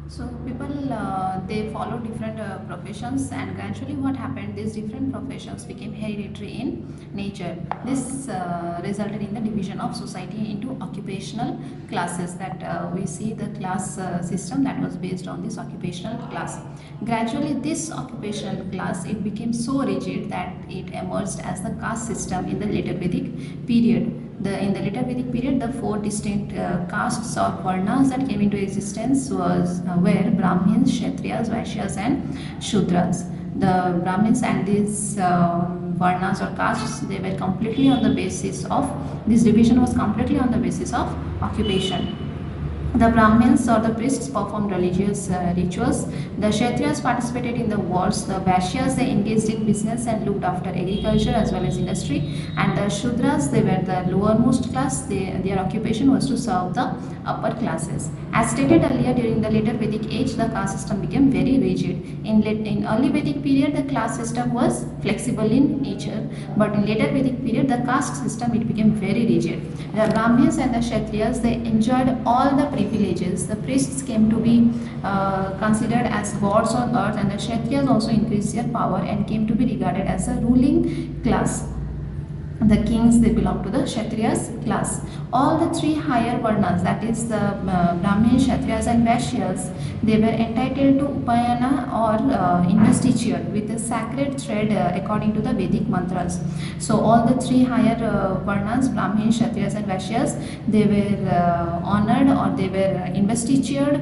So people they follow different professions, and gradually what happened, these different professions became hereditary in nature. This resulted in the division of society into occupational classes, that we see the class system that was based on this occupational class. Gradually this occupational class, it became so rigid that it emerged as the caste system in the later Vedic period. In the later Vedic period, the four distinct castes or varnas that came into existence were Brahmins, Kshatriyas, Vaishyas, and Shudras. The Brahmins and these varnas or castes, they were completely on the basis of, this division was completely on the basis of occupation. The Brahmins or the priests performed religious rituals. The Kshatriyas participated in the wars. The Vaishyas, they engaged in business and looked after agriculture as well as industry. And the Shudras, they were the lowermost class. Their occupation was to serve the upper classes. As stated earlier, during the later Vedic age, the caste system became very rigid. In early Vedic period, the class system was flexible in nature, but in later Vedic period, the caste system, it became very rigid. The Brahmins and the Kshatriyas, they enjoyed all the privileges. The priests came to be considered as gods on earth, and the Kshatriyas also increased their power and came to be regarded as a ruling class. The kings, they belong to the Kshatriyas class. All the three higher varnas, that is the Brahmins, Kshatriyas, and Vaishyas, they were entitled to Upayana or investiture with a sacred thread according to the Vedic mantras. So all the three higher varnas, Brahmins, Kshatriyas, and Vaishyas, they were honored, or they were investitured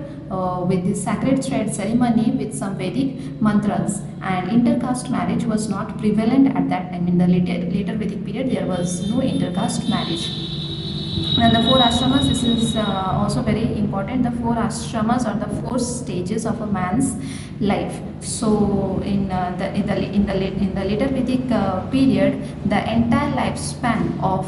with the sacred thread ceremony with some Vedic mantras. And intercaste marriage was not prevalent at that time. In the later Vedic period, there was no intercaste marriage. And the four ashramas, this is also very important. The four ashramas are the four stages of a man's life. So in the later Vedic period, the entire lifespan of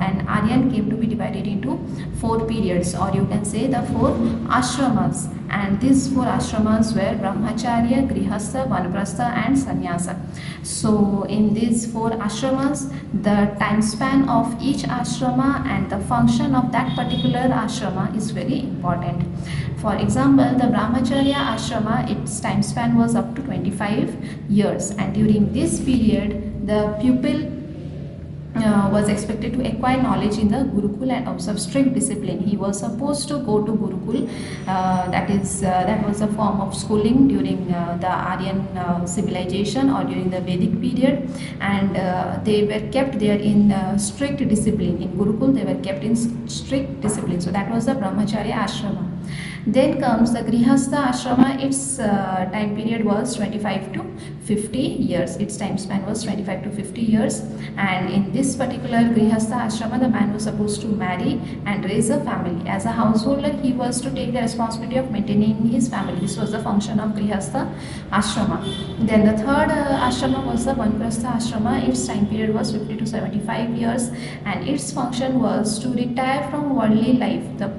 an Aryan came to be divided into four periods, or you can say the four ashramas. And these four ashramas were Brahmacharya, Grihastha, Vanaprastha, and Sannyasa. So in these four ashramas, the time span of each ashrama and the function of that particular ashrama is very important. For example, the Brahmacharya ashrama, its time span was up to 25 years, and during this period, the pupil was expected to acquire knowledge in the Gurukul and observe strict discipline. He was supposed to go to Gurukul, that was a form of schooling during the Aryan civilization or during the Vedic period, and they were kept there in strict discipline. In Gurukul, they were kept in strict discipline. So that was the Brahmacharya ashrama. Then comes the Grihastha ashrama. Its time period was 25 to 50 years. Its time span was 25 to 50 years. And in this particular Grihastha ashrama, the man was supposed to marry and raise a family. As a householder, he was to take the responsibility of maintaining his family. This was the function of Grihastha ashrama. Then the third ashrama was the Vanaprastha ashrama. Its time period was 50 to 75 years, and its function was to retire from worldly life. The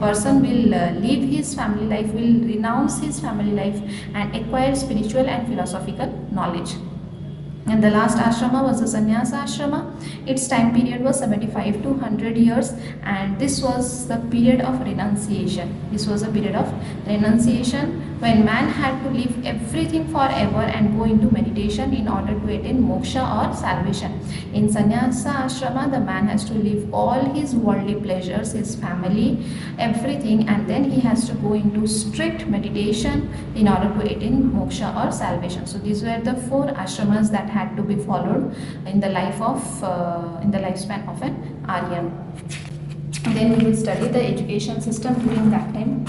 person will leave his family life, will renounce his family life, and acquire spiritual and philosophical knowledge. And the last ashrama was the Sannyasa ashrama. Its time period was 75 to 100 years, and this was the period of renunciation. This was a period of renunciation when man had to leave everything forever and go into meditation in order to attain moksha or salvation. In Sannyasa ashrama, the man has to leave all his worldly pleasures, his family, everything, and then he has to go into strict meditation in order to attain moksha or salvation. So these were the four ashramas that had to be followed in the lifespan of an Aryan. Then we will study the education system during that time.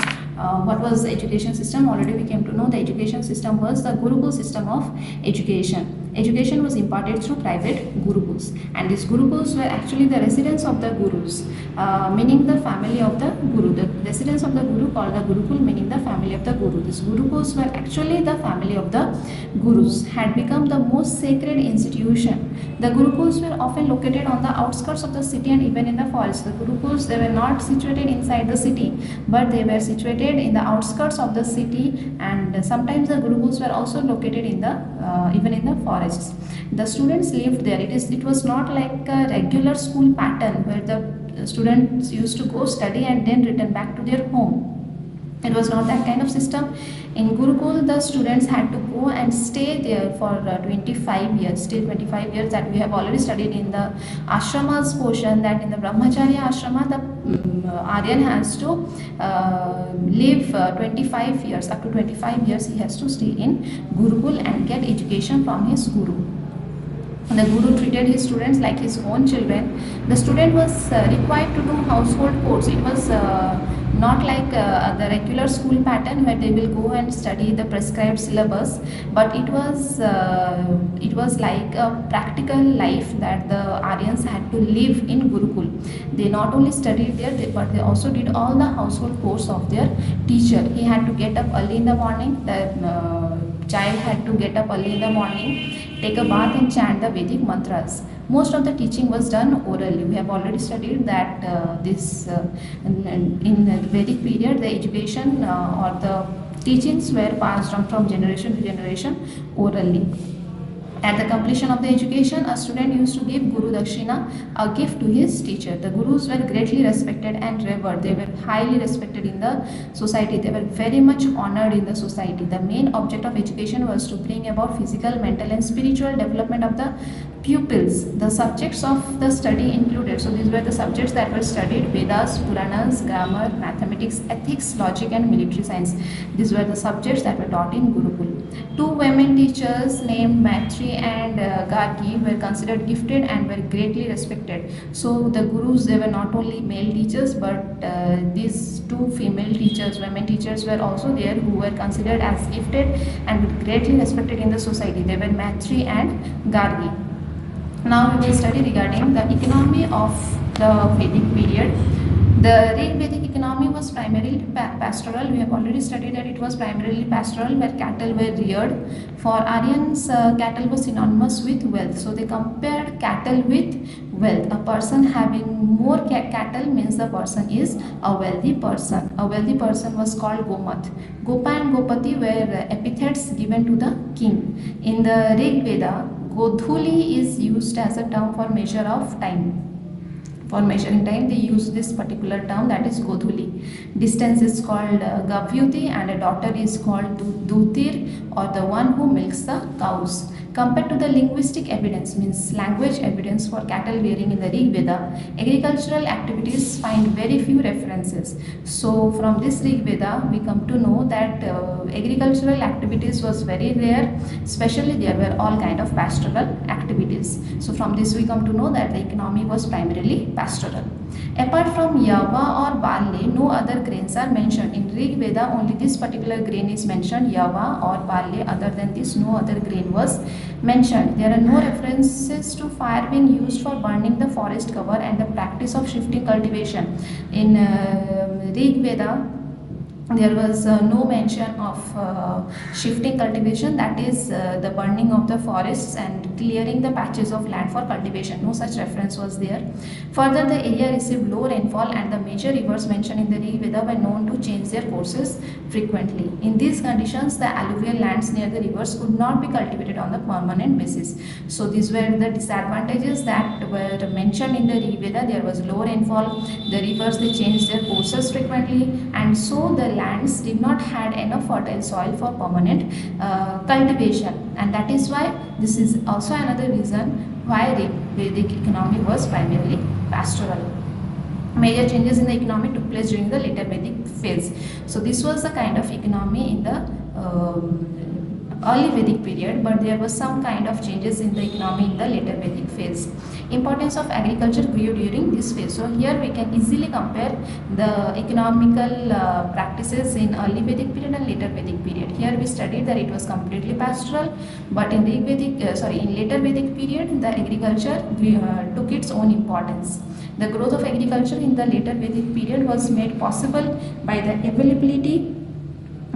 What was the education system? Already we came to know the education system was the Gurukul system of education. Education was imparted through private gurukuls, and these gurukuls were actually the residence of the gurus, meaning the family of the guru. The residence of the guru called the Gurukul, meaning the family of the guru. These gurukuls were actually the family of the gurus, had become the most sacred institution. The gurukuls were often located on the outskirts of the city and even in the forest. The gurukuls, they were not situated inside the city, but they were situated in the outskirts of the city, and sometimes the gurukuls were also located in the even in the forests. The students lived there. It was not like a regular school pattern where the students used to go study and then return back to their home. It was not that kind of system. In Gurukul, the students had to go and stay there for 25 years. Stay 25 years, that we have already studied in the ashramas portion, that in the Brahmacharya ashrama, the Aryan has to live 25 years, up to 25 years he has to stay in Gurukul and get education from his guru. The guru treated his students like his own children. The student was required to do household chores. It was not like the regular school pattern where they will go and study the prescribed syllabus, but it was like a practical life that the Aryans had to live in Gurukul. They not only studied there, but they also did all the household chores of their teacher. He had to get up early in the morning. The child had to get up early in the morning, take a bath and chant the Vedic mantras. Most of the teaching was done orally. We have already studied that in the Vedic period, the education or the teachings were passed on from generation to generation orally. At the completion of the education, a student used to give Guru Dakshina, a gift to his teacher. The Gurus were greatly respected and revered. They were highly respected in the society. They were very much honored in the society. The main object of education was to bring about physical, mental and spiritual development of the pupils. The subjects of the study included, so these were the subjects that were studied: Vedas, Puranas, grammar, mathematics, ethics, logic and military science. These were the subjects that were taught in Gurukul. Two women teachers named Maitri and Gargi were considered gifted and were greatly respected. So the gurus, they were not only male teachers, but these two female teachers, women teachers, were also there, who were considered as gifted and were greatly respected in the society. They were Maitri and Gargi. Now we will study regarding the economy of the Vedic period. The Rig Vedic economy was primarily pastoral. We have already studied that it was primarily pastoral, where cattle were reared. For Aryans, cattle was synonymous with wealth. So they compared cattle with wealth. A person having more cattle means the person is a wealthy person. A wealthy person was called Gomat. Gopa and Gopati were epithets given to the king. In the Rig Veda, Godhuli is used as a term for measure of time. For measuring time, they use this particular term, that is Godhuli. Distance is called Gavyuti and a daughter is called Dutir, or the one who milks the cows. Compared to the linguistic evidence, means language evidence for cattle rearing in the Rig Veda, agricultural activities find very few references. So from this Rig Veda, we come to know that agricultural activities was very rare, especially there were all kind of pastoral activities. So from this we come to know that the economy was primarily pastoral. Apart from Yava or barley, no other grains are mentioned. In Rig Veda, only this particular grain is mentioned, Yava or barley. Other than this, no other grain was mentioned. There are no references to fire being used for burning the forest cover and the practice of shifting cultivation. In Rig Veda, there was no mention of shifting cultivation, that is the burning of the forests and clearing the patches of land for cultivation. No such reference was there. Further, the area received low rainfall and the major rivers mentioned in the Rig Veda were known to change their courses frequently. In these conditions, the alluvial lands near the rivers could not be cultivated on a permanent basis. So these were the disadvantages that were mentioned in the Rig Veda. There was low rainfall, the rivers, they changed their courses frequently, and so the lands did not had enough fertile soil for permanent cultivation, and that is why this is also another reason why Vedic economy was primarily pastoral. Major changes in the economy took place during the later Vedic phase. So this was the kind of economy in the early Vedic period, but there was some kind of changes in the economy in the later Vedic phase. Importance of agriculture grew during this phase. So here we can easily compare the economical practices in early Vedic period and later Vedic period. Here we studied that it was completely pastoral, but in the in later Vedic period, the agriculture took its own importance. The growth of agriculture in the later Vedic period was made possible by the availability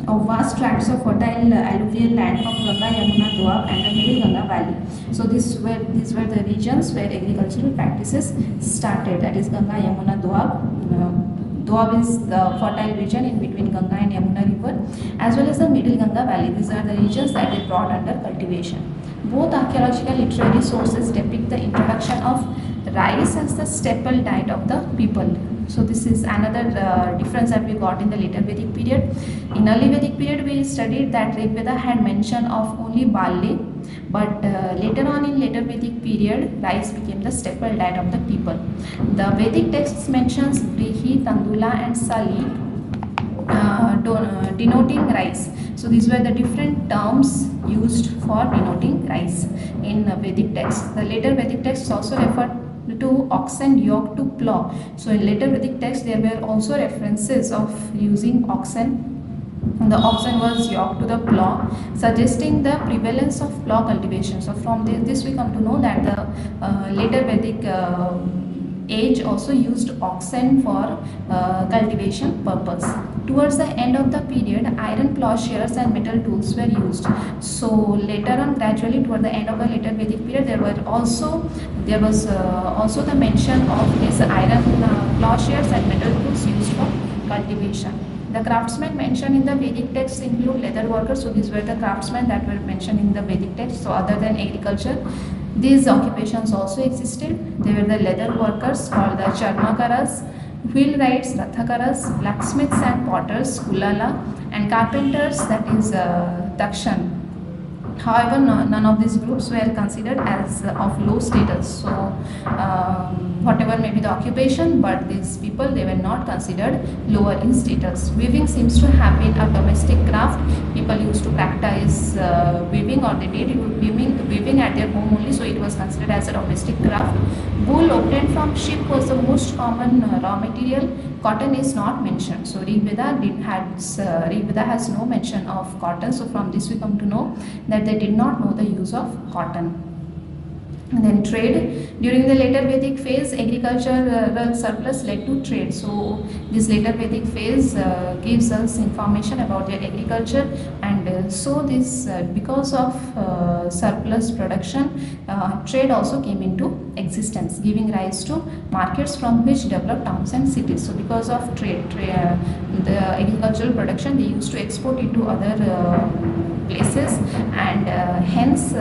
of vast tracts of fertile alluvial land from Ganga, Yamuna, Doab and the Middle Ganga Valley. So these were the regions where agricultural practices started, that is Ganga, Yamuna, Doab. Doab is the fertile region in between Ganga and Yamuna river, as well as the Middle Ganga Valley. These are the regions that they brought under cultivation. Both archaeological literary sources depict the introduction of rice as the staple diet of the people. So this is another difference that we got in the later Vedic period. In early Vedic period, we studied that Rig Veda had mention of only barley, but later on in later Vedic period, rice became the staple diet of the people. The Vedic texts mentions Brihi, Tandula, and Sali, denoting rice. So these were the different terms used for denoting rice in Vedic texts. The later Vedic texts also referred to oxen yoked to plow. So in later Vedic texts there were also references of using oxen. The oxen was yoked to the plow, suggesting the prevalence of plow cultivation. So from this we come to know that the later Vedic age also used oxen for cultivation purpose. Towards the end of the period, iron plowshares and metal tools were used. So later on, gradually toward the end of the later Vedic period, there was also the mention of these iron plowshares and metal tools used for cultivation. The craftsmen mentioned in the Vedic texts include leather workers. So these were the craftsmen that were mentioned in the Vedic text. So other than agriculture, these occupations also existed. They were the leather workers called the charmakaras, wheelwrights, rathakaras, blacksmiths and potters, kulala, and carpenters, that is dakshan. However, none of these groups were considered as of low status. So, whatever may be the occupation, but these people, they were not considered lower in status. Weaving seems to have been a domestic craft. People used to practice weaving, or they did weaving at their home only. So it was considered as a domestic craft. Wool obtained from sheep was the most common raw material. Cotton is not mentioned. So Rig Veda has no mention of cotton. So from this we come to know that they did not know the use of cotton. And then trade. During the later Vedic phase, agricultural surplus led to trade. So this later Vedic phase gives us information about their agriculture, and so this because of surplus production, trade also came into existence, giving rise to markets from which developed towns and cities. So because of trade, the agricultural production, they used to export it to other places, and hence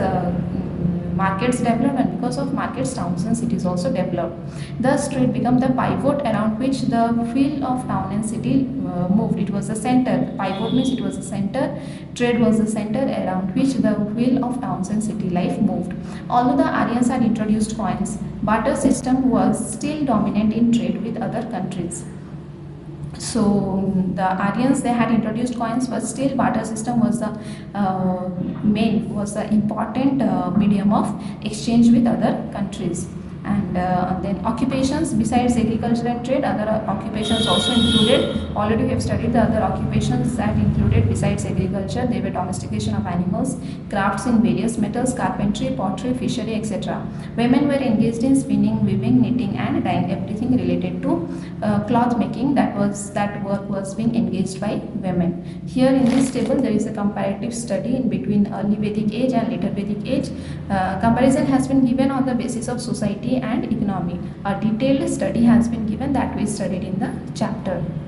markets developed, and because of markets, towns and cities also developed. Thus trade became the pivot around which the wheel of town and city moved. It was the center. Pivot means it was the center. Trade was the center around which the wheel of towns and city life moved. Although the Aryans had introduced coins, barter system was still dominant in trade with other countries. So the Aryans, they had introduced coins, but still barter system was the important medium of exchange with other countries. And then occupations besides agriculture and trade, other occupations also included. Already we have studied the other occupations that included besides agriculture. They were domestication of animals, crafts in various metals, carpentry, pottery, fishery, etc. Women were engaged in spinning, weaving, knitting and dyeing, everything related to cloth making. That work was being engaged by women. Here in this table there is a comparative study in between early Vedic age and later Vedic age. Comparison has been given on the basis of society and economy. A detailed study has been given that we studied in the chapter.